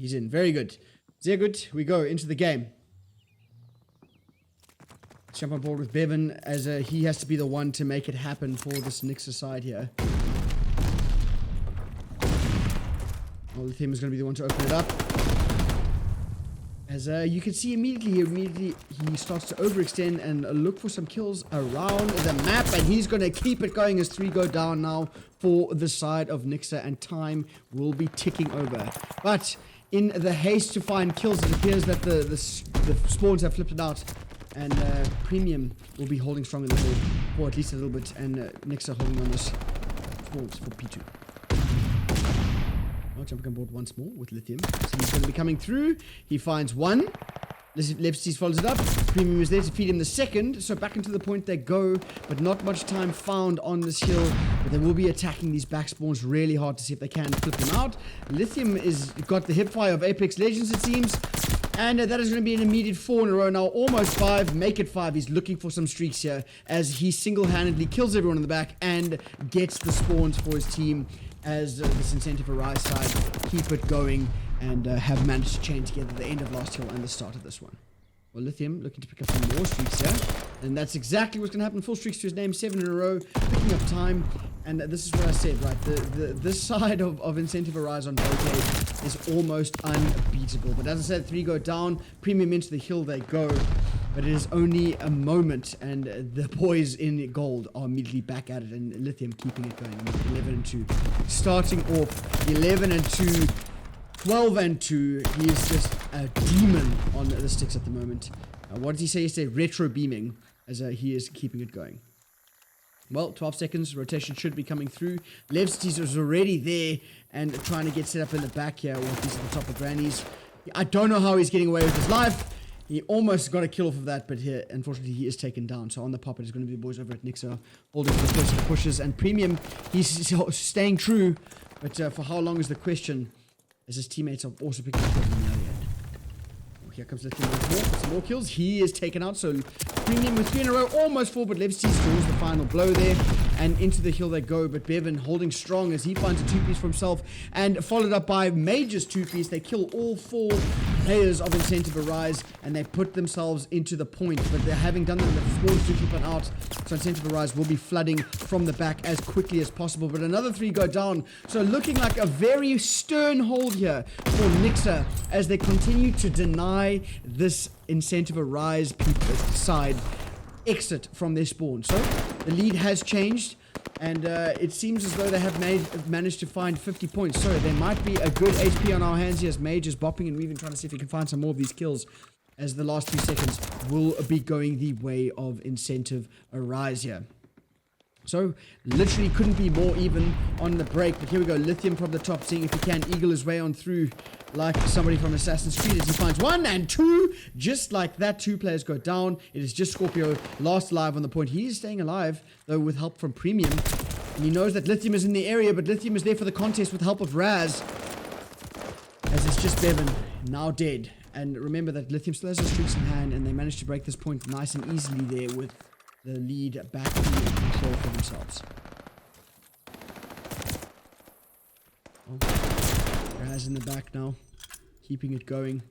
He's in. Very good. Sehr good. We go into the game. Let's jump on board with Bevan, as he has to be the one to make it happen for this Nixuh side here. Well, the team is going to be the one to open it up. As you can see immediately he starts to overextend and look for some kills around the map, and he's going to keep it going as 3 go down now for the side of Nixuh, and time will be ticking over. But in the haste to find kills, it appears that the spawns have flipped it out, and Premium will be holding strong in the board for at least a little bit, and Nixuh holding on this spawns for P2. Jumping on board once more with Lithium. So he's going to be coming through. He finds one. Lepsties follows it up. Premium is there to feed him the second. So back into the point they go. But not much time found on this hill. But they will be attacking these back spawns really hard to see if they can flip them out. Lithium is got the hip fire of Apex Legends, it seems. And that is going to be an immediate 4 in a row now. Almost 5. Make it 5. He's looking for some streaks here, as he single-handedly kills everyone in the back and gets the spawns for his team, as this incentive Arise side keep it going and have managed to chain together the end of last hill and the start of this one. Well, Lithium looking to pick up some more streaks here, and that's exactly what's going to happen. Full streaks to his name, 7 in a row, picking up time. And this is what I said, right? This side of Incentive Arise on Bouquet is almost unbeatable. But as I said, 3 go down, Premium into the hill they go. But it is only a moment, and the boys in gold are immediately back at it, and Lithium keeping it going. 11 and 2. Starting off 11 and 2, 12 and 2. He is just a demon on the sticks at the moment. What did he say yesterday? Retro beaming, as he is keeping it going. Well, 12 seconds. Rotation should be coming through. Levsties is already there and trying to get set up in the back here. Well, he's at the top of Granny's. I don't know how he's getting away with his life. He almost got a kill off of that, but here, unfortunately, he is taken down. So on the pop, it is going to be the boys over at Nixuh holding for the first pushes. And Premium, he's staying true. But for how long is the question, as his teammates are also picking up on the other end. Here comes Lithium once more. Some more kills. He is taken out. So Premium with 3 in a row. Almost 4, but Levsty scores the final blow there. And into the hill they go. But Bevan holding strong as he finds a 2-piece for himself. And followed up by Major's 2-piece. They kill all 4 players of Incentive Arise. And they put themselves into the point. But they're having done that, the spawns do flip out. So Incentive Arise will be flooding from the back as quickly as possible. But another 3 go down. So looking like a very stern hold here for Nixuh, as they continue to deny this Incentive Arise side exit from their spawn. So the lead has changed, and it seems as though they have managed to find 50 points. So there might be a good HP on our hands here, as Mage is bopping and weaving, trying to see if he can find some more of these kills, as the last 2 seconds will be going the way of Incentive Arise here. So, literally couldn't be more even on the break. But here we go, Lithium from the top, seeing if he can eagle his way on through like somebody from Assassin's Creed, as he finds 1 and 2. Just like that, 2 players go down. It is just Scorpio, last alive on the point. He is staying alive, though, with help from Premium. And he knows that Lithium is in the area, but Lithium is there for the contest with help of Raz, as it's just Bevan, now dead. And remember that Lithium still has his streaks in hand, and they managed to break this point nice and easily there with the lead back to control for themselves. Oh, Raz in the back now, keeping it going.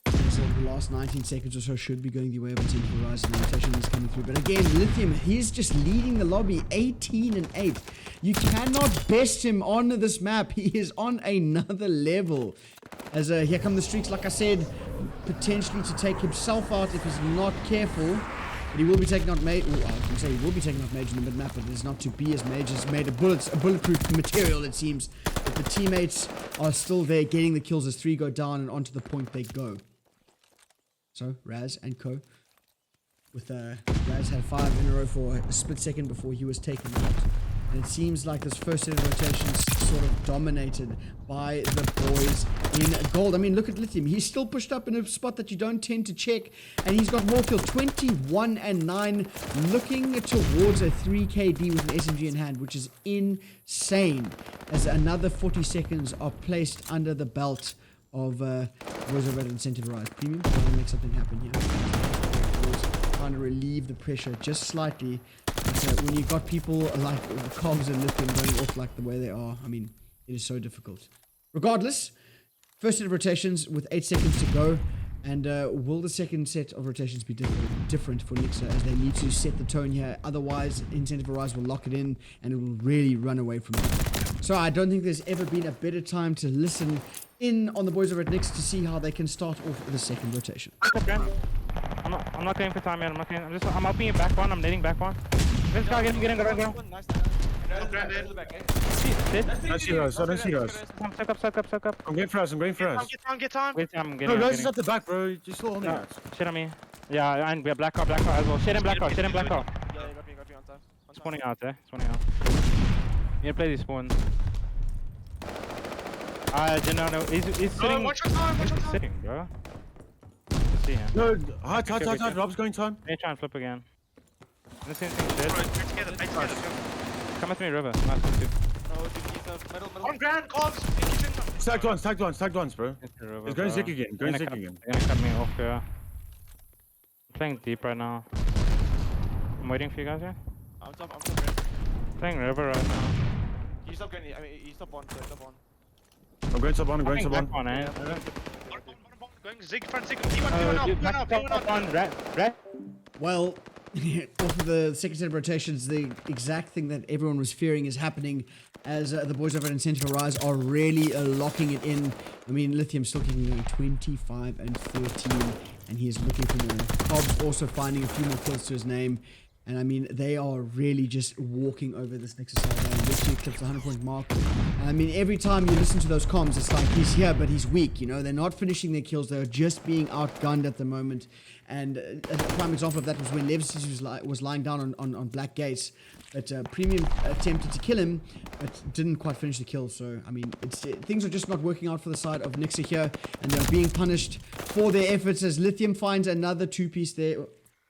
So the last 19 seconds or so should be going the way of Incentive Arise, and the rotation is coming through. But again, Lithium, he's just leading the lobby, 18 and 8. You cannot best him on this map. He is on another level. As here come the streaks, like I said, potentially to take himself out if he's not careful. But he will be taking out Mage. I can say he will be taking out Mage in the mid-map, but it is not to be, as Mage has made a bulletproof material, it seems. But the teammates are still there, getting the kills as 3 go down, and onto the point they go. So, Raz and Co. With Raz had 5 in a row for a split second before he was taken out. And it seems like this first set of rotations sort of dominated by the boys in gold. I mean, look at Lithium. He's still pushed up in a spot that you don't tend to check. And he's got more kills, 21 and 9, looking towards a 3 KD with an SMG in hand, which is insane. As another 40 seconds are placed under the belt of Rosa Red Incentive Rise. Premium, trying to make something happen here. Trying to relieve the pressure just slightly. But when you've got people like Cogs and Lithium going off like the way they are, I mean, it is so difficult. Regardless, First set of rotations with 8 seconds to go. And will the second set of rotations be different for Nixuh, as they need to set the tone here? Otherwise, Incentive Arise will lock it in and it will really run away from them. So I don't think there's ever been a better time to listen in on the boys over at Nixuh to see how they can start off the second rotation. Okay. I'm not going for time yet. I'm upping it back one. I'm netting back one. Let's go. Get him. Go. Nice. Sit. I see those. I don't see those. Suck up. I'm going for us. Get time. Wait, I'm No, getting. Rose is at the back, bro. You still on me. No, shit on me. Yeah, and we have black car as well. Shit in black car. Yeah, you got me on time. Spawning out. You need to play these spawns. No. He's sitting. Watch your time. He's sitting, bro. See him. No, hide. Rob's going time. Let me try and flip again. The same thing, Bro, shit. play together. Come with me, River. Nice one, too. No, dude, middle. On ground, Cobbs. Tagged once, bro. River, He's going bro. Zick again. They're gonna cut me off here. I'm playing deep right now. I'm waiting for you guys here. I'm top. Playing River right now. You stop going. You stop one. I'm going sub on. Playing back one, eh? Going Zig front. P1 now. Red. Well, off of the second set of rotations, the exact thing that everyone was fearing is happening, as the boys over at Incentive Arise are really locking it in. I mean, Lithium's still kicking 25 and 13, and he is looking for more. Cobb's also finding a few more kills to his name. And I mean, they are really just walking over this Nixuh side there. Literally clips the 100-point mark. And I mean, every time you listen to those comms, it's like, he's here, but he's weak, you know? They're not finishing their kills. They're just being outgunned at the moment. And a prime example of that was when Levsis was lying down on Black Gates. But Premium attempted to kill him, but didn't quite finish the kill. So, I mean, things are just not working out for the side of Nixuh here. And they're being punished for their efforts as Lithium finds another 2-piece there. Or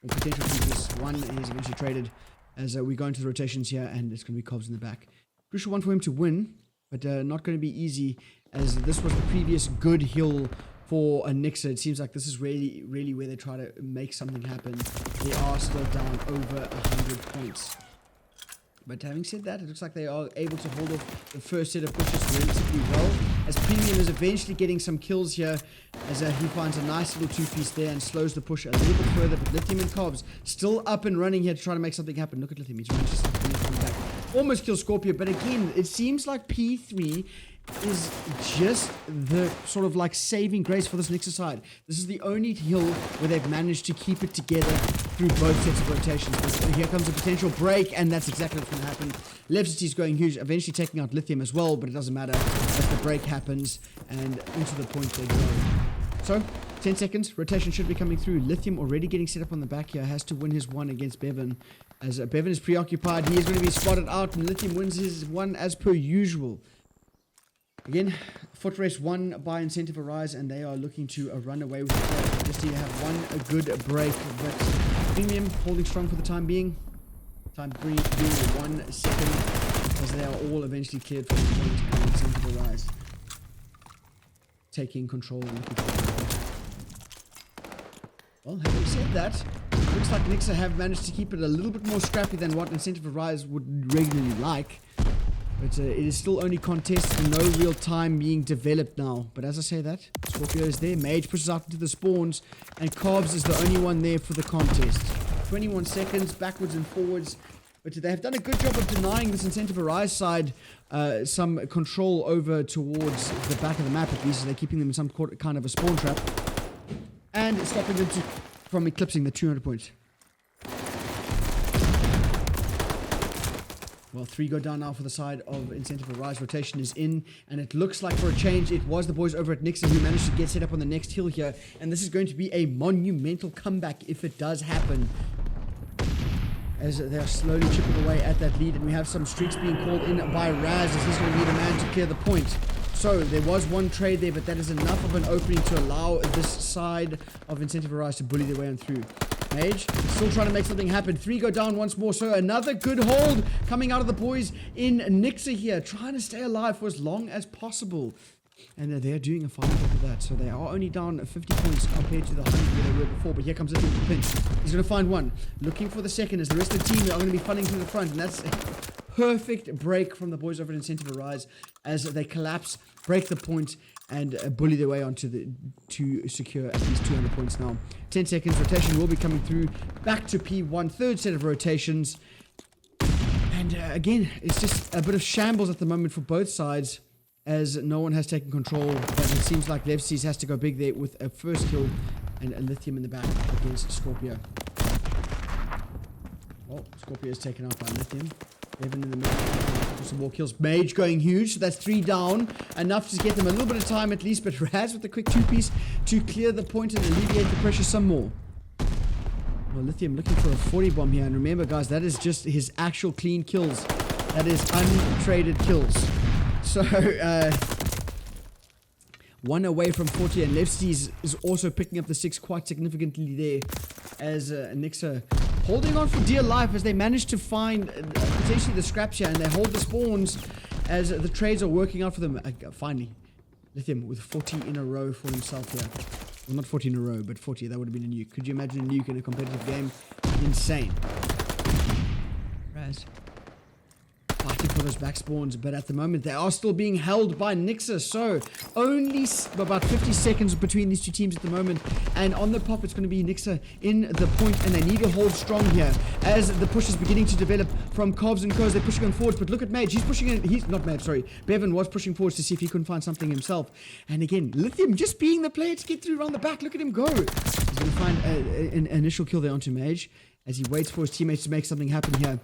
potential pieces. One is eventually traded as we go into the rotations here, and it's going to be Cobbs in the back. Crucial one for him to win, but not going to be easy, as this was the previous good hill for a Nixuh. It seems like this is really where they try to make something happen. They are still down over 100 points. But having said that, it looks like they are able to hold off the first set of pushes relatively well, as Premium is eventually getting some kills here, as he finds a nice little 2-piece there and slows the push a little bit further. But Lithium and Cobbs still up and running here to try to make something happen. Look at Lithium, he's running just coming back. Almost kills Scorpio, but again, it seems like P3 is just the sort of like saving grace for this Nixuh side. This is the only hill where they've managed to keep it together through both sets of rotations. But here comes a potential break, and that's exactly what's going to happen. Levsity's going huge, eventually taking out Lithium as well, but it doesn't matter as the break happens, and into the point they go. So, 10 seconds, rotation should be coming through. Lithium already getting set up on the back here, has to win his one against Bevan. As Bevan is preoccupied, he is going to be spotted out, and Lithium wins his one as per usual. Again, foot race won by Incentive Arise, and they are looking to run away with the break. Just to have one good break, but Premium holding strong for the time being. Time being 1 second, as they are all eventually cleared from the point, and Incentive Arise taking control. Well, having said that, it looks like Nixuh have managed to keep it a little bit more scrappy than what Incentive Arise would regularly like. But it is still only contests and no real time being developed now. But as I say that, Scorpio is there. Mage pushes out into the spawns. And Cobbs is the only one there for the contest. 21 seconds, backwards and forwards. But they have done a good job of denying this Incentive Arise side some control over towards the back of the map. At least they're keeping them in some kind of a spawn trap. And stopping them from eclipsing the 200 points. Well, 3 go down now for the side of Incentive Arise. Rotation is in, and it looks like for a change, it was the boys over at Nixuh who managed to get set up on the next hill here. And this is going to be a monumental comeback if it does happen, as they are slowly chipping away at that lead. And we have some streaks being called in by Raz, as he's going to need a man to clear the point. So there was one trade there, but that is enough of an opening to allow this side of Incentive Arise to bully their way on through. Mage still trying to make something happen. 3 go down once more. So another good hold coming out of the boys in Nixuh here, trying to stay alive for as long as possible. And they're doing a fine job of that. So they are only down 50 points compared to the 100 where they were before. But here comes the pinch. He's going to find one. Looking for the second, as the rest of the team are going to be funneling to the front. And that's perfect break from the boys over at Incentive Arise as they collapse, break the point, and bully their way onto to secure at least 200 points now. 10 seconds, rotation will be coming through. Back to P1, third set of rotations. And again, it's just a bit of shambles at the moment for both sides as no one has taken control. But it seems like Levsties has to go big there with a first kill and a Lithium in the back against Scorpio. Oh, Scorpio is taken out by Lithium. Bevan in the middle. Some more kills. Mage going huge. So that's 3 down. Enough to get them a little bit of time at least. But Raz with the quick 2-piece to clear the point and alleviate the pressure some more. Well, Lithium looking for a 40 bomb here. And remember, guys, that is just his actual clean kills. That is untraded kills. So, 1 away from 40. And Lefties is also picking up the 6 quite significantly there. As Nixuh holding on for dear life as they manage to find potentially the scraps here. And they hold the spawns as the trades are working out for them. Finally, Lithium with 40 in a row for himself here. Well, not 40 in a row, but 40. That would have been a nuke. Could you imagine a nuke in a competitive game? Insane. Raz fighting for those back spawns, but at the moment they are still being held by Nixuh. So only about 50 seconds between these two teams at the moment. And on the pop, it's going to be Nixuh in the point, and they need to hold strong here as the push is beginning to develop from Covs and Coz. They're pushing on forwards, but look at Mage. He's pushing in. He's not Mage, sorry. Bevan was pushing forwards to see if he couldn't find something himself. And again, Lithium just being the player to get through around the back. Look at him go. He's going to find an initial kill there onto Mage as he waits for his teammates to make something happen here.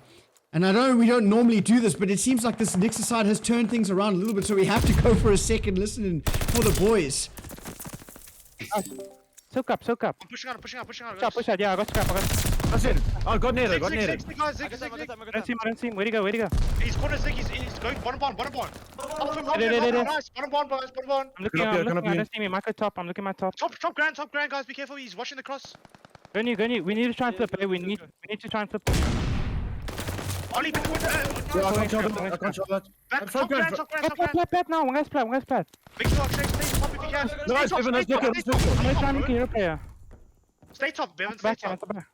And I know we don't normally do this, but it seems like this Nixuh side has turned things around a little bit, so we have to go for a second listen for the boys. Soak up. I'm pushing out. Push out, yeah, I got scrap. That's it. Oh, got near it. Zig, Got near Zig, it. Zig, guys, Zig, I Zig, Zig. don't see him. Where'd he go? He's corner Zig, he's going bottom barn. There. Nice, bottom barn, boys, bottom barn. I'm looking, Come up here, come up I here. don't see me. Micro top, I'm looking at my top. Top grand, guys, be careful, he's watching the cross. Go new. We need to try and flip, eh? We need to try and flip. Ollie, Yeah, I can't show that. I can't show that. back, top grand. Plat now, one guy's plat. Big talk, stay top if you can. Nice, Bevan, let's look at it. I'm gonna try and look at your player. Stay top, Bevan, stay Back, top. back.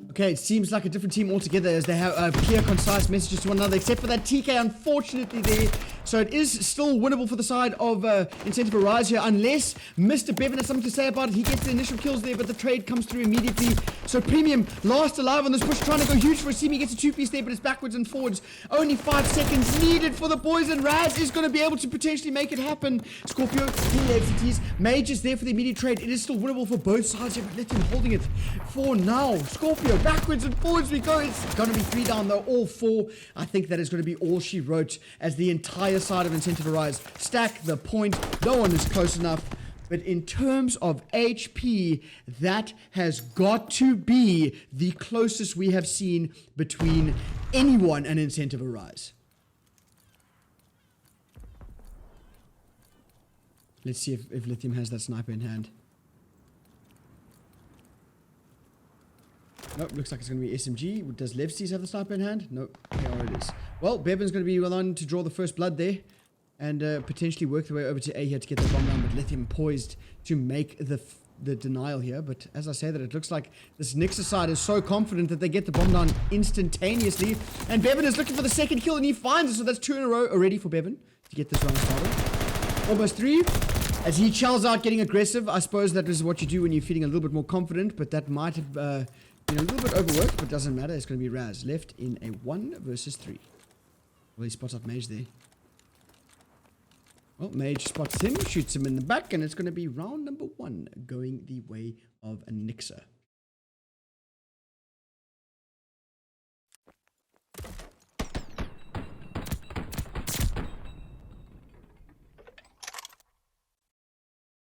Okay, it seems like a different team altogether as they have clear, concise messages to one another, except for that TK, unfortunately, there. So it is still winnable for the side of Incentive Arise here, unless Mr. Bevan has something to say about it. He gets the initial kills there, but the trade comes through immediately. So Premium last alive on this push, trying to go huge for a team. He gets a 2-piece there, but it's backwards and forwards. Only 5 seconds needed for the boys, and Raz is going to be able to potentially make it happen. Scorpio, FCTs, Mage is there for the immediate trade. It is still winnable for both sides here, but let him holding it for now. Scorpio, backwards and forwards we go. It's going to be 3 down though, all 4. I think that is going to be all she wrote as the entire side of Incentive Arise stack the point. No one is close enough. But in terms of HP, that has got to be the closest we have seen between anyone and Incentive Arise. Let's see if Lithium has that sniper in hand. Nope, looks like it's going to be SMG. Does Levsties have the sniper in hand? Nope. Okay, it is. Well, Bevan's going to be well on to draw the first blood there. And potentially work their way over to A here to get the bomb down. But Lithium poised to make the denial here. But as I say that, it looks like this Nixuh side is so confident that they get the bomb down instantaneously. And Bevan is looking for the second kill and he finds it. So that's 2 in a row already for Bevan to get this round started. Almost 3. As he chells out getting aggressive. I suppose that is what you do when you're feeling a little bit more confident. But that might have been a little bit overworked. But doesn't matter. It's going to be Raz left in a 1 versus 3. Well, he spots up Mage there. Well, Mage spots him, shoots him in the back, and it's going to be round number 1 going the way of a Nixuh.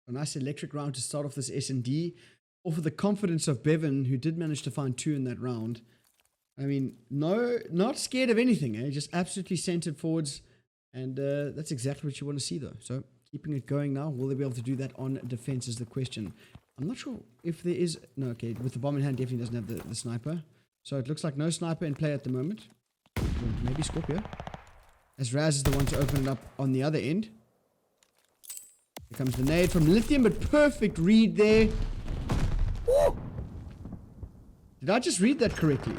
A nice electric round to start off this S&D. Off of the confidence of Bevan, who did manage to find 2 in that round. I mean, no, not scared of anything, eh? Just absolutely centered forwards. And that's exactly what you want to see, though. So, keeping it going now. Will they be able to do that on defense is the question. I'm not sure if there is... No, okay. With the bomb in hand, definitely doesn't have the sniper. So, it looks like no sniper in play at the moment. Or maybe Scorpio. As Raz is the one to open it up on the other end. Here comes the nade from Lithium, but perfect read there. Woo! Did I just read that correctly?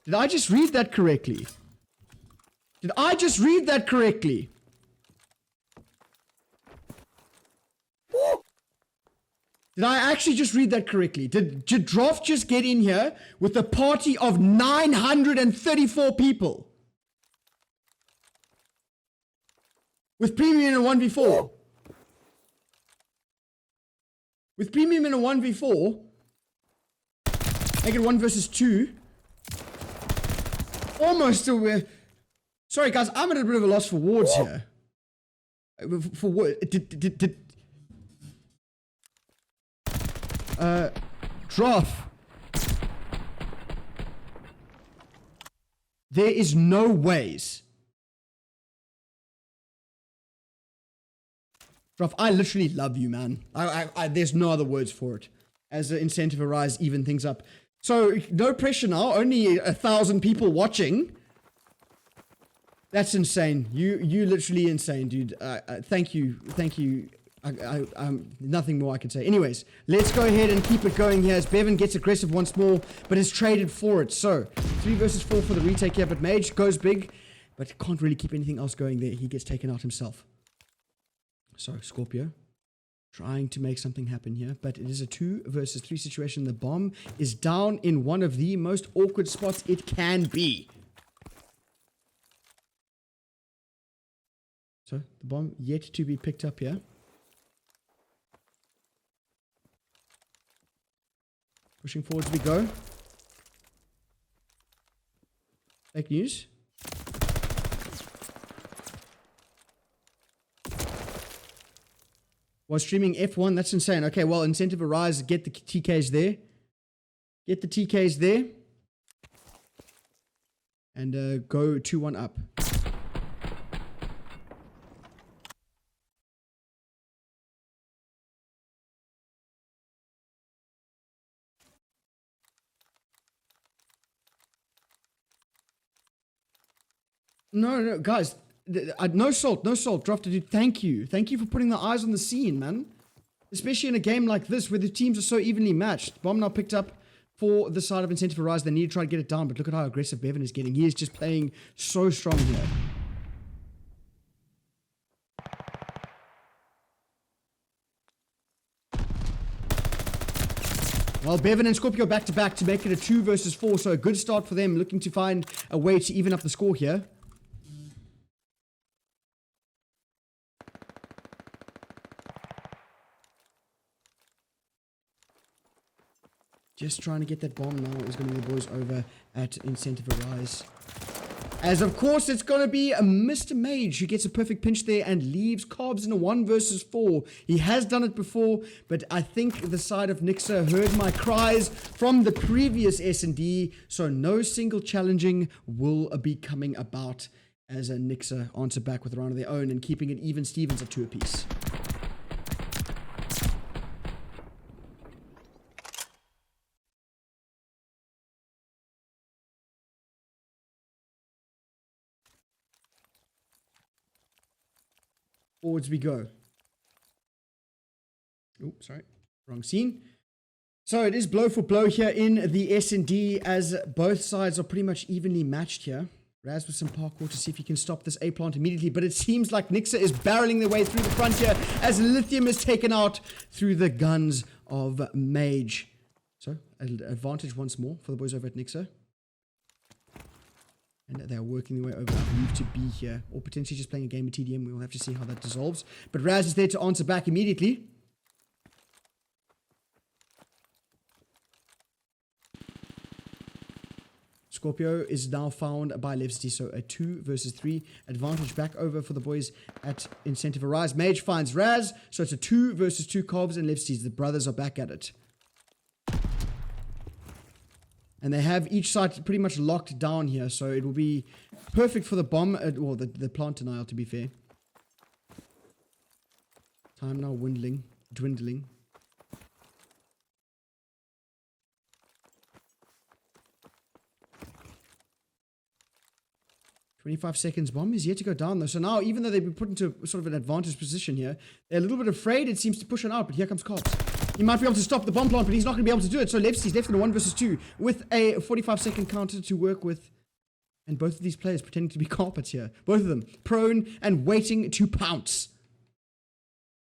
Did I just read that correctly? Did I just read that correctly? Did I actually just read that correctly? Did Droff just get in here with a party of 934 people? With premium in a 1v4? With premium in a 1v4? Make it 1 versus 2. Almost still. Sorry guys, I'm at a bit of a loss for words here. For what? Droff. There is no ways. Droff, I literally love you, man. There's no other words for it. As the incentive arise, even things up. So, no pressure now. Only 1,000 people watching. That's insane. You literally insane, dude. Thank you. Thank you. Nothing more I can say. Anyways, let's go ahead and keep it going here as Bevan gets aggressive once more, but is traded for it. So, 3 versus 4 for the retake here, but Mage goes big, but can't really keep anything else going there. He gets taken out himself. So, Scorpio trying to make something happen here, but it is a 2 versus 3 situation. The bomb is down in one of the most awkward spots it can be. So, the bomb yet to be picked up here. Pushing forwards we go. Fake news. Was streaming F1, that's insane. Okay, well, incentive arise, get the TKs there. Get the TKs there. And go 2-1 up. No, guys. No salt. Dropped it. Thank you for putting the eyes on the scene, man. Especially in a game like this where the teams are so evenly matched. Bomb now picked up for the side of Incentive Arise. They need to try to get it down, but look at how aggressive Bevan is getting. He is just playing so strong here. Well, Bevan and Scorpio back to back to make it a 2 versus 4. So a good start for them, looking to find a way to even up the score here. Just trying to get that bomb now is going to be the boys over at Incentive Arise. As of course it's going to be a Mr. Mage who gets a perfect pinch there and leaves Cobbs in a 1 versus 4. He has done it before, but I think the side of Nixuh heard my cries from the previous S&D, so no single challenging will be coming about as a Nixuh answer back with a round of their own and keeping it even Stevens at 2 apiece. Forwards we go. Oh, sorry. Wrong scene. So it is blow for blow here in the S&D as both sides are pretty much evenly matched here. Raz with some parkour to see if he can stop this A-plant immediately, but it seems like Nixuh is barreling their way through the front here as Lithium is taken out through the guns of Mage. So, an advantage once more for the boys over at Nixuh. And they are working their way over. I believe to be here, or potentially just playing a game of TDM. We will have to see how that dissolves. But Raz is there to answer back immediately. Scorpio is now found by Levsty, so a 2 versus 3 advantage back over for the boys at Incentive Arise. Mage finds Raz, so it's a 2 versus 2 Cobbs and Levsty's. The brothers are back at it. And they have each side pretty much locked down here, so it will be perfect for the bomb, well, the plant denial, to be fair. Time now dwindling. 25 seconds. Bomb is yet to go down, though. So now, even though they've been put into sort of an advantage position here, they're a little bit afraid, it seems, to push it out, but here comes Cobbs. He might be able to stop the bomb plant, but he's not going to be able to do it. So Lefty's left in a 1 versus 2 with a 45-second counter to work with. And both of these players pretending to be carpets here. Both of them prone and waiting to pounce.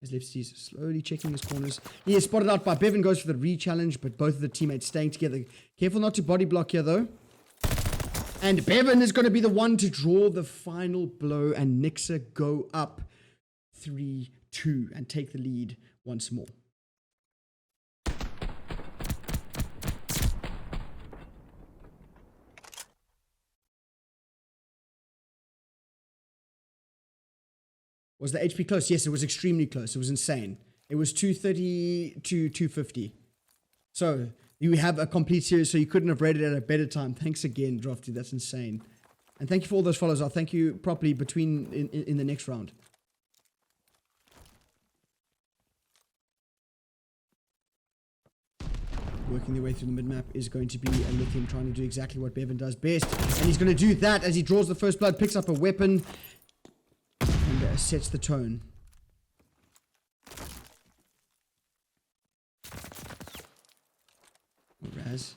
As Lefty's slowly checking his corners. He is spotted out by Bevan, goes for the re-challenge, but both of the teammates staying together. Careful not to body block here, though. And Bevan is going to be the one to draw the final blow, and Nixuh go up 3-2 and take the lead once more. Was the HP close? Yes, it was extremely close. It was insane. It was 230 to 250. So you have a complete series, so you couldn't have rated it at a better time. Thanks again, Drafty. That's insane. And thank you for all those follows. I'll thank you properly in the next round. Working their way through the mid-map is going to be a Lithium trying to do exactly what Bevan does best. And he's going to do that as he draws the first blood, picks up a weapon, and sets the tone. Raz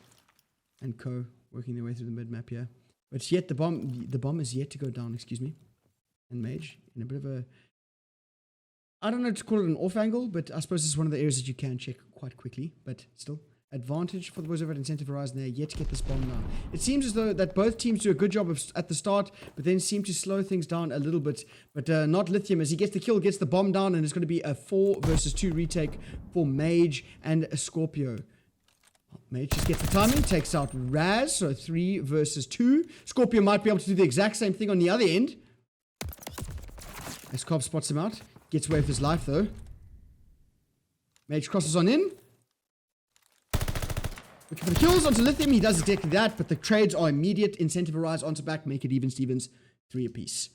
and Co working their way through the mid-map here. But yet the bomb is yet to go down, excuse me. And Mage in a bit of a, I don't know to call it an off angle, but I suppose it's one of the areas that you can check quite quickly, but still. Advantage for the boys over at Incentive Horizon there, yet to get this bomb now. It seems as though that both teams do a good job at the start, but then seem to slow things down a little bit. But not Lithium, as he gets the kill, gets the bomb down, and it's going to be a 4 versus 2 retake for Mage and Scorpio. Mage just gets the timing, takes out Raz, so 3 versus 2. Scorpio might be able to do the exact same thing on the other end. As Cobb spots him out, gets away with his life though. Mage crosses on in. Looking for the kills onto Lithium, he does exactly that, but the trades are immediate. Incentive Arise onto back, make it even Stevens, 3 apiece.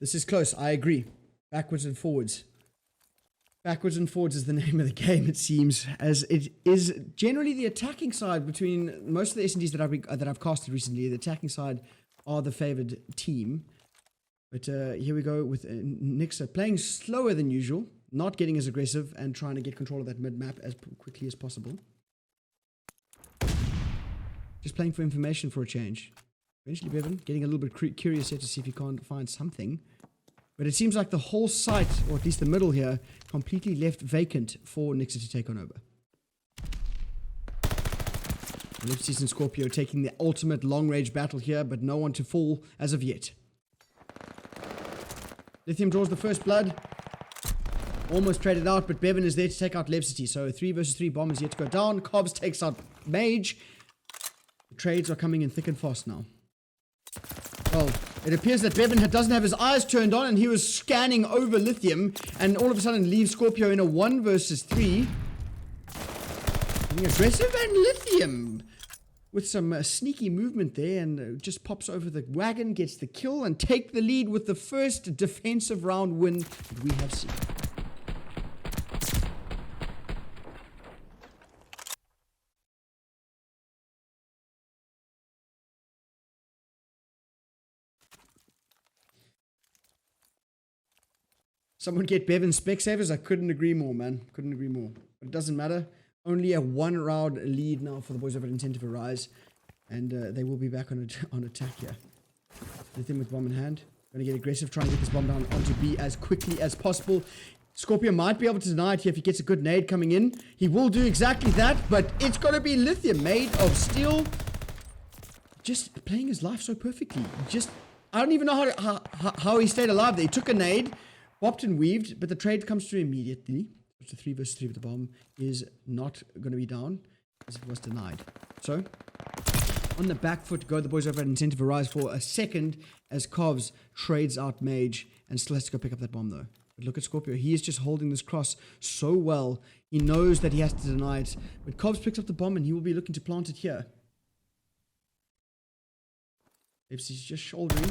This is close, I agree. Backwards and forwards. Backwards and forwards is the name of the game, it seems, as it is generally the attacking side between most of the S&Ds that I've casted recently. The attacking side are the favored team. But here we go with Nixuh playing slower than usual, not getting as aggressive, and trying to get control of that mid-map as quickly as possible. Just playing for information for a change. Eventually Bevan getting a little bit curious here to see if he can't find something. But it seems like the whole site, or at least the middle here, completely left vacant for Nixuh to take on over. Ellipses and Scorpio taking the ultimate long-range battle here, but no one to fall as of yet. Lithium draws the first blood. Almost traded out, but Bevan is there to take out Levcity. So 3 versus 3 bomb is yet to go down. Cobbs takes out Mage. The trades are coming in thick and fast now. Well, it appears that Bevan doesn't have his eyes turned on, and he was scanning over Lithium, and all of a sudden leaves Scorpio in a 1 versus 3. Being aggressive, and Lithium with some sneaky movement there, and just pops over the wagon, gets the kill, and take the lead with the first defensive round win that we have seen. Someone get Bevan spec savers. I couldn't agree more, man. Couldn't agree more. But it doesn't matter. Only a 1-round lead now for the boys over at Incentive Arise. And they will be back on attack here. Lithium with bomb in hand. Going to get aggressive, try and get this bomb down onto B as quickly as possible. Scorpio might be able to deny it here if he gets a good nade coming in. He will do exactly that, but it's going to be Lithium, made of steel. Just playing his life so perfectly. I don't even know how he stayed alive there. He took a nade. Bopped and weaved, but the trade comes through immediately. So 3 versus 3 with the bomb is not going to be down, as it was denied. So, on the back foot go the boys over at Incentive Arise for a second, as Kovs trades out Mage, and still has to go pick up that bomb though. But look at Scorpio, he is just holding this cross so well. He knows that he has to deny it, but Kovs picks up the bomb, and he will be looking to plant it here. He's just shouldering.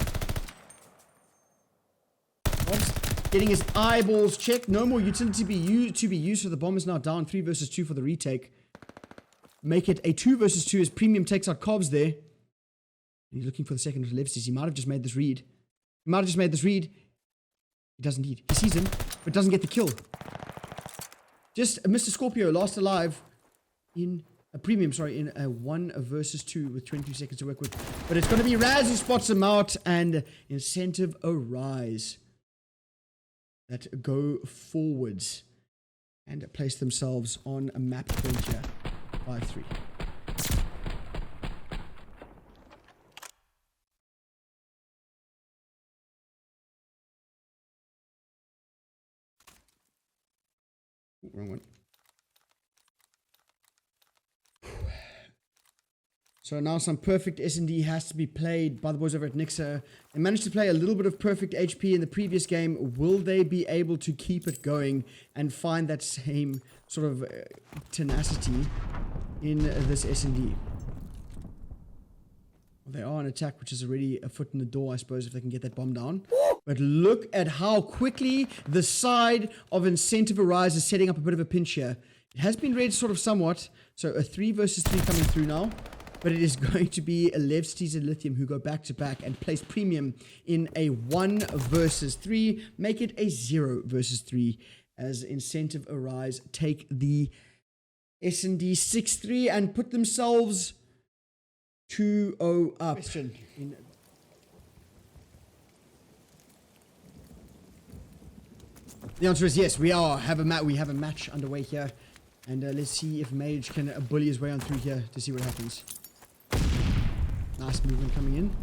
getting his eyeballs checked. No more utility to be used, so the bomb is now down 3 versus 2 for the retake. Make it a 2 versus 2 as Premium takes out Cobbs there. He's looking for the second of Levstis. He might have just made this read. He doesn't need. He sees him, but doesn't get the kill. Just Mr. Scorpio last alive in a Premium, in a 1 versus 2 with 22 seconds to work with. But it's going to be Raz who spots him out, and Incentive Arise that go forwards and place themselves on a map point here. 5-3. Wrong one. So now some perfect S&D has to be played by the boys over at Nixuh. They managed to play a little bit of perfect HP in the previous game. Will they be able to keep it going and find that same sort of tenacity in this S&D? Well, they are on attack, which is already a foot in the door, I suppose, if they can get that bomb down. But look at how quickly the side of Incentive Arise is setting up a bit of a pinch here. It has been read sort of somewhat. So a 3 versus 3 coming through now. But it is going to be Levstis and Lithium who go back to back and place Premium in a 1 versus 3. Make it a 0 versus 3 as Incentive Arise take the S&D 6-3 and put themselves 2-0 up. The answer is yes. We have a match underway here, and let's see if Mage can bully his way on through here to see what happens. Nice movement coming in.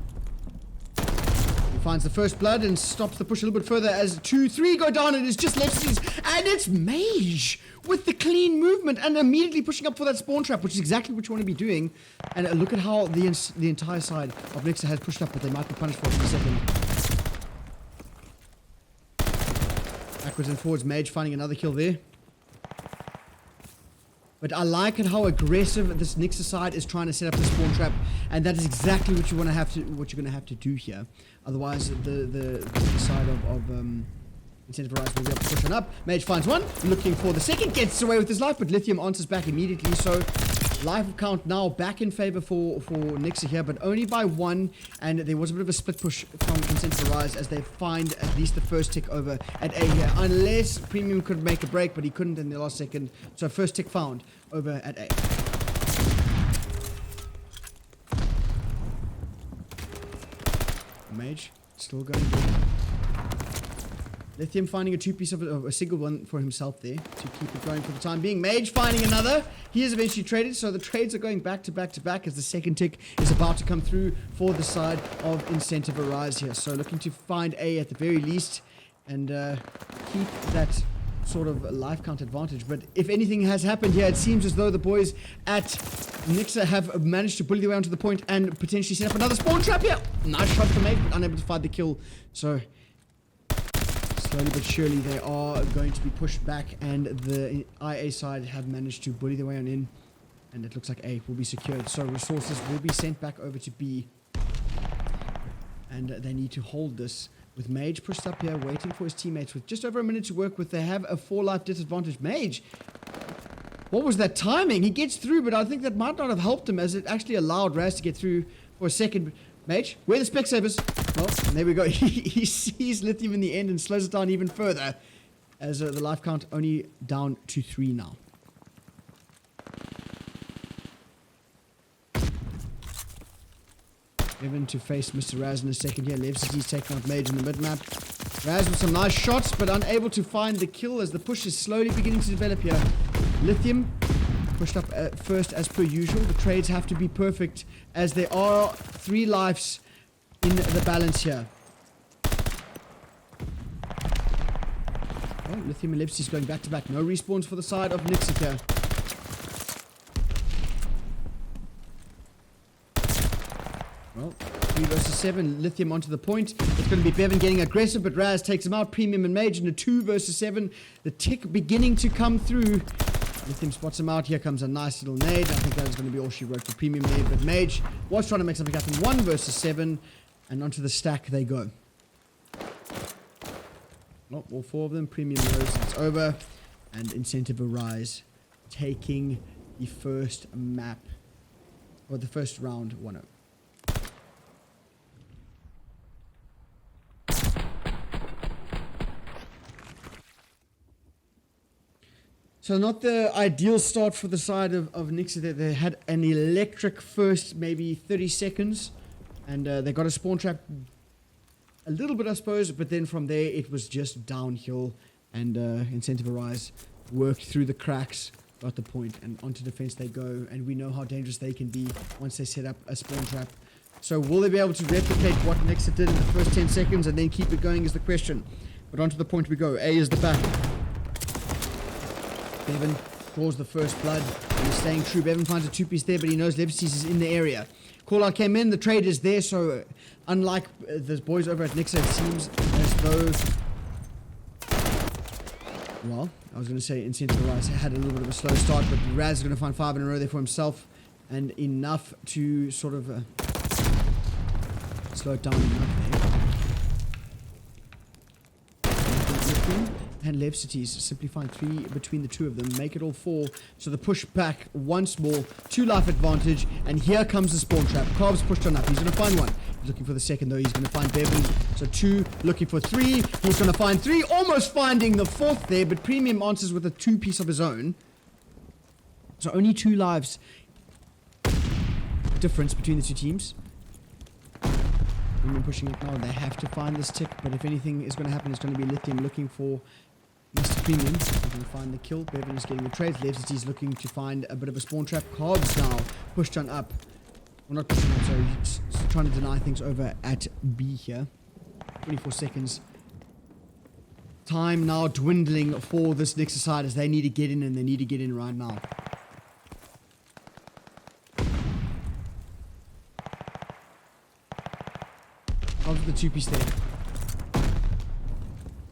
He finds the first blood and stops the push a little bit further as 2-3 go down. It is just Lefstis, and it's Mage with the clean movement and immediately pushing up for that spawn trap, which is exactly what you want to be doing. And look at how the entire side of Nixuh has pushed up, but they might be punished for it in a second. Backwards and forwards, Mage finding another kill there. But I like it how aggressive this Nixuh side is trying to set up the spawn trap, and that is exactly what you're going to have to do here. Otherwise, the side of Incentive Arise will be able to push on up. Mage finds one, looking for the second, gets away with his life, but Lithium answers back immediately. So life count now back in favor for Nixuh here, but only by 1. And there was a bit of a split push from Incentive Arise as they find at least the first tick over at A here. Unless Premium could make a break, but he couldn't in the last second. So first tick found over at A. Mage still going good. Lithium finding a 2-piece of a single one for himself there to keep it going for the time being. Mage finding another. He is eventually traded, so the trades are going back to back to back as the second tick is about to come through for the side of Incentive Arise here. So looking to find A at the very least and keep that sort of life count advantage. But if anything has happened here, it seems as though the boys at Nixuh have managed to bully their way onto the point and potentially set up another spawn trap here. Nice shot from Mage, but unable to find the kill. So slowly but surely they are going to be pushed back, and the IA side have managed to bully their way on in, and it looks like A will be secured. So resources will be sent back over to B, and they need to hold this with Mage pushed up here waiting for his teammates with just over a minute to work with. They have a 4-life disadvantage. Mage, what was that timing? He gets through, but I think that might not have helped him as it actually allowed Raz to get through for a second. Mage, where are the Specsavers? Well, there we go. He sees Lithium in the end and slows it down even further as the life count only down to 3 now. Evan to face Mr. Raz in a second here. Levstis taking out Mage in the mid-map. Raz with some nice shots, but unable to find the kill as the push is slowly beginning to develop here. Lithium pushed up first as per usual. The trades have to be perfect as there are 3 lives in the balance here. Oh, Lithium and Levstis going back to back. No respawns for the side of Nixuh here. Well, 3 versus 7. Lithium onto the point. It's going to be Bevan getting aggressive, but Raz takes him out. Premium and Mage in a 2 versus 7. The tick beginning to come through. Lithium spots him out. Here comes a nice little nade. I think that is going to be all she wrote for Premium nade, but Mage was trying to make something happen. 1 versus 7, and onto the stack they go. Well, all 4 of them. Premium knows it's over. And Incentive Arise taking the first map, or the first round 1-0. So not the ideal start for the side of Nixuh. They had an electric first, maybe 30 seconds. And they got a spawn trap a little bit, I suppose. But then from there, it was just downhill. And Incentive Arise worked through the cracks, got the point, and onto defense they go. And we know how dangerous they can be once they set up a spawn trap. So will they be able to replicate what Nixuh did in the first 10 seconds and then keep it going is the question. But onto the point we go. A is the back. Bevan draws the first blood, and he's staying true. Bevan finds a 2-piece there, but he knows Levsties is in the area. Call out came in, the trade is there, so unlike the boys over at Nixuh, it seems as though... Well, I was going to say Incentive Arise had a little bit of a slow start, but Raz is going to find 5 in a row there for himself, and enough to sort of slow it down enough there. And Levsities simply find 3 between the 2 of them, make it all 4. So the push back once more, 2 life advantage, and here comes the spawn trap. Carv's pushed on up, he's going to find 1. He's looking for the second though, he's going to find Bevan. So 2, looking for 3, he's going to find 3, almost finding the 4th there, but Premium answers with a 2-piece of his own. So only 2 lives difference between the 2 teams. Premium pushing up now, they have to find this tick, but if anything is going to happen, it's going to be Lithium looking for Mr. Premium. He's going to find the kill. Bevan is getting the trade. Levsity's looking to find a bit of a spawn trap. Cobbs now pushed on up. Well, not pushing on, sorry. He's trying to deny things over at B here. 24 seconds. Time now dwindling for this Nixuh side as they need to get in, and they need to get in right now. Of the 2-piece there.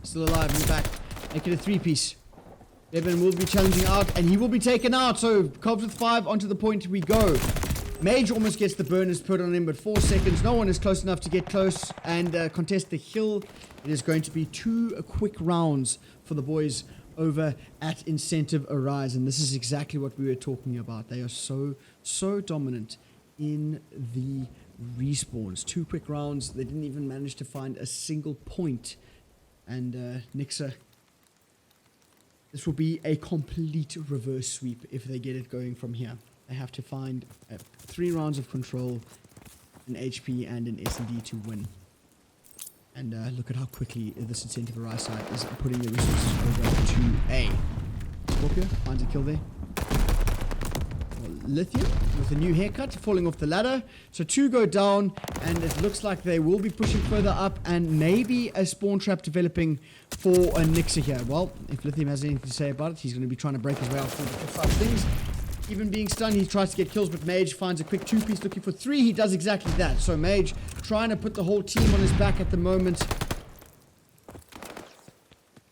Still alive in the back. Make it a 3-piece. Bevan will be challenging out, and he will be taken out. So, Cobbs with 5, onto the point we go. Mage almost gets the burners put on him, but 4 seconds. No one is close enough to get close and contest the hill. It is going to be 2 quick rounds for the boys over at Incentive Arise. And this is exactly what we were talking about. They are so dominant in the respawns. 2 quick rounds. They didn't even manage to find a single point. And Nixuh, this will be a complete reverse sweep if they get it going from here. They have to find 3 rounds of control, an HP and an S&D to win. And look at how quickly this Incentive Arise side is putting the resources over to A. Scorpio finds a kill there. Lithium with a new haircut falling off the ladder. So 2 go down, and it looks like they will be pushing further up, and maybe a spawn trap developing for a Nixuh here. Well, if Lithium has anything to say about it, he's going to be trying to break his way out for the side of things. Even being stunned, he tries to get kills, but Mage finds a quick 2-piece looking for 3. He does exactly that. So Mage trying to put the whole team on his back at the moment.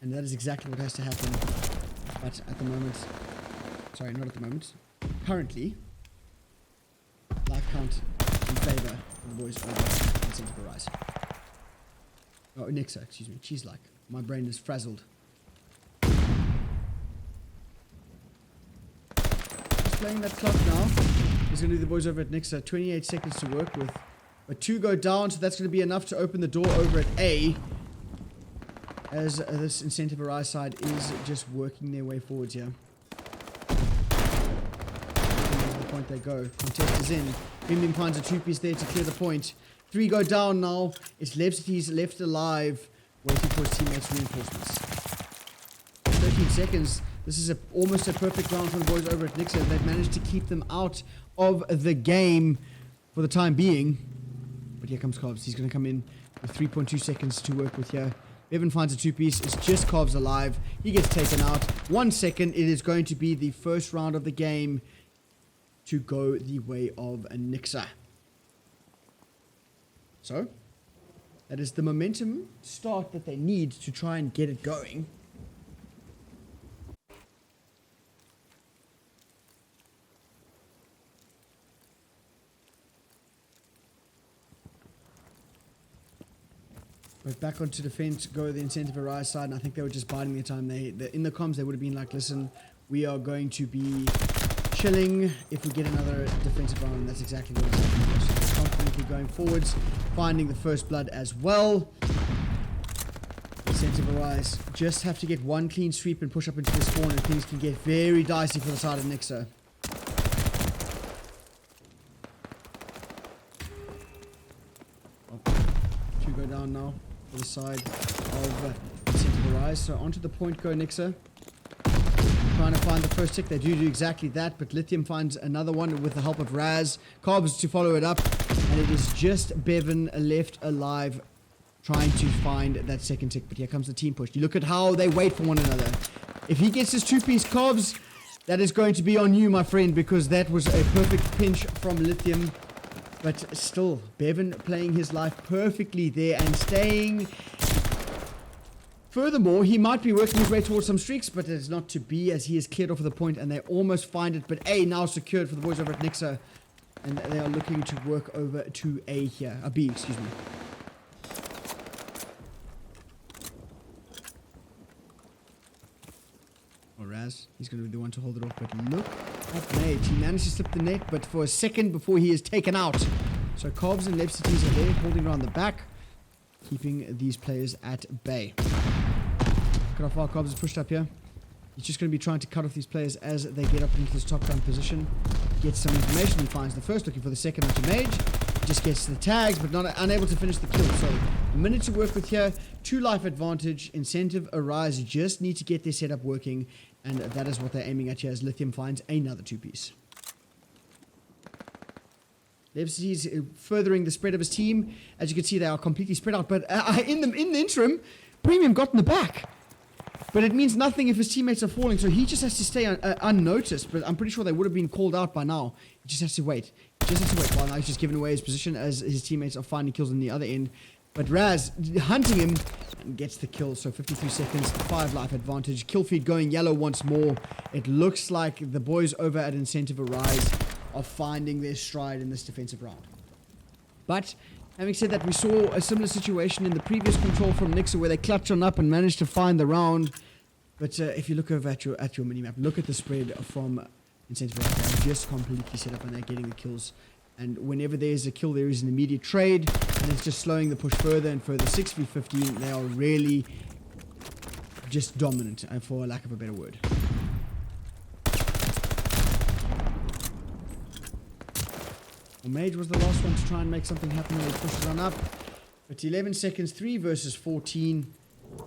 And that is exactly what has to happen. But at the moment, sorry, not at the moment. Currently, life count in favor of the boys over Incentive Arise. Oh, Nixuh, excuse me. Cheese like. My brain is frazzled. Just playing that clock now. He's going to do the boys over at Nixuh. 28 seconds to work with. But 2 go down, so that's going to be enough to open the door over at A. As this Incentive Arise side is just working their way forwards here. They go. Contest is in. Premium finds a 2-piece there to clear the point. 3 go down now. It's Levsities left alive, waiting for his teammates' reinforcements. 13 seconds. This is almost a perfect round for the boys over at Nixuh. They've managed to keep them out of the game for the time being. But here comes Cobbs. He's going to come in with 3.2 seconds to work with here. Bevan finds a 2-piece. It's just Cobbs alive. He gets taken out. 1 second. It is going to be the first round of the game to go the way of a Nixuh. So, that is the momentum start that they need to try and get it going. But back onto defense, go the incentive Arise side, and I think they were just biding their time. In the comms, they would have been like, listen, we are going to be chilling if we get another defensive round, and that's exactly what is happening. So they're confidently going forwards, finding the first blood as well. Incentive Arise just have to get one clean sweep and push up into the spawn, and things can get very dicey for the side of Nixuh. Two go down now for the side of Incentive Arise. So onto the point go Nixuh. Trying to find the first tick. They do exactly that, but Lithium finds another one with the help of Raz. Cobbs to follow it up, and it is just Bevan left alive trying to find that second tick. But here comes the team push. You look at how they wait for one another. If he gets his two-piece Cobbs, that is going to be on you, my friend, because that was a perfect pinch from Lithium. But still, Bevan playing his life perfectly there and staying. Furthermore, he might be working his way towards some streaks, but it is not to be, as he is cleared off of the point and they almost find it. But A now secured for the boys over at Nixuh, and they are looking to work over to A here. B, excuse me. Or Raz, he's going to be the one to hold it off, but look at Mage. He managed to slip the net, but for a second before he is taken out. So Cobbs and Lepsities are there, holding around the back, keeping these players at bay. Look at how far Cobbs is pushed up here. He's just going to be trying to cut off these players as they get up into this top down position. Gets some information. He finds the first, looking for the second onto Mage. Just gets the tags, but unable to finish the kill. So a minute to work with here. 2 life advantage. Incentive Arise. Just need to get their setup working, and that is what they're aiming at here as Lithium finds another 2-piece. He's furthering the spread of his team. As you can see, they are completely spread out. But in the interim, Premium got in the back. But it means nothing if his teammates are falling, so he just has to stay unnoticed. But I'm pretty sure they would have been called out by now. He just has to wait. While now he's just giving away his position as his teammates are finding kills on the other end. But Raz hunting him and gets the kill. So 53 seconds, 5 life advantage. Kill feed going yellow once more. It looks like the boys over at Incentive Arise are finding their stride in this defensive round. But having said that, we saw a similar situation in the previous control from Nixuh where they clutched on up and managed to find the round. But if you look over at your minimap, look at the spread from Incentive Arise. They're just completely set up and they're getting the kills. And whenever there's a kill, there is an immediate trade, and it's just slowing the push further and further. 6v15, they are really just dominant, for lack of a better word. Well, Mage was the last one to try and make something happen when he pushes on up. But 11 seconds, 3 versus 14.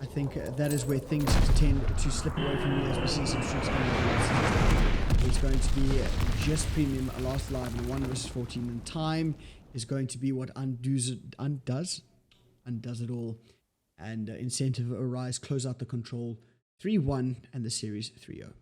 I think that is where things tend to slip away from you as we see some streaks coming out. It's going to be just Premium last live in 1 versus 14, and time is going to be what undoes it all. And Incentive Arise close out the control 3-1 and the series 3-0.